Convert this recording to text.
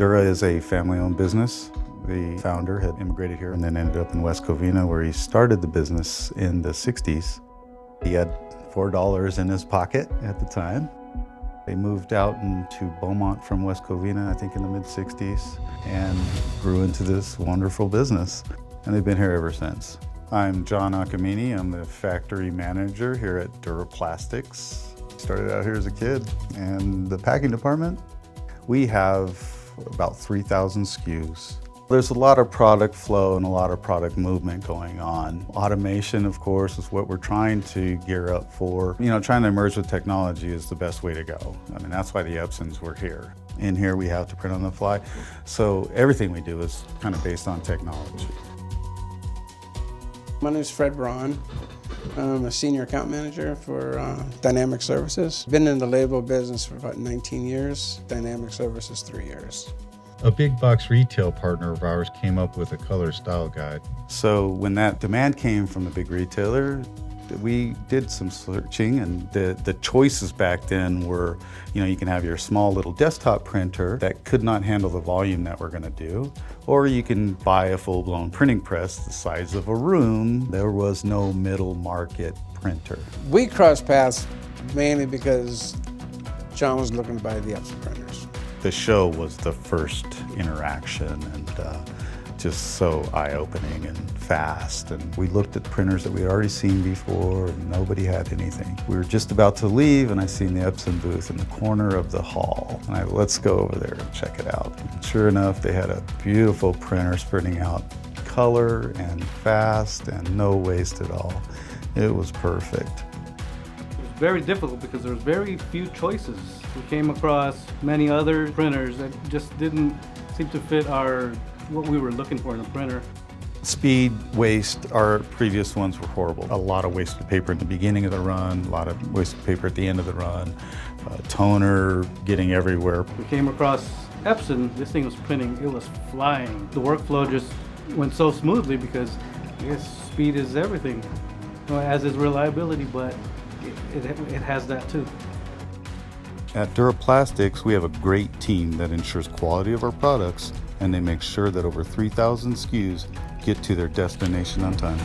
Dura is a family-owned business. The founder had immigrated here and then ended up in West Covina, where he started the business in the 60s. He had $4 in his pocket at the time. They moved out into Beaumont from West Covina, I think in the mid-60s, and grew into this wonderful business. And they've been here ever since. I'm John Acamini. I'm the factory manager here at Dura Plastics. Started out here as a kid. And the packing department, we have about 3,000 SKUs. There's a lot of product flow and a lot of product movement going on. Automation, of course, is what we're trying to gear up for. Trying to merge with technology is the best way to go. I mean, that's why the Epsons were here. In here, we have to print on the fly. So everything we do is kind of based on technology. My name is Fred Braun. I'm a senior account manager for Dynamic Services. Been in the label business for about 19 years, Dynamic Services 3 years. A big box retail partner of ours came up with a color style guide. So when that demand came from the big retailer, we did some searching, and the choices back then were, you can have your small little desktop printer that could not handle the volume that we're going to do, or you can buy a full-blown printing press the size of a room. There was no middle market printer. We crossed paths mainly because John was looking to buy the Epson printers. The show was the first interaction, and just so eye-opening and fast. And we looked at printers that we had already seen before, and nobody had anything. We were just about to leave, and I seen the Epson booth in the corner of the hall. And let's go over there and check it out. And sure enough, they had a beautiful printer sprinting out color and fast and no waste at all. It was perfect. Very difficult because there was very few choices. We came across many other printers that just didn't seem to fit what we were looking for in a printer. Speed, waste, our previous ones were horrible. A lot of wasted paper in the beginning of the run, a lot of wasted paper at the end of the run, toner getting everywhere. We came across Epson, this thing was printing, it was flying. The workflow just went so smoothly because I guess speed is everything, as is reliability, but it has that too. At Dura Plastics, we have a great team that ensures quality of our products, and they make sure that over 3,000 SKUs get to their destination on time.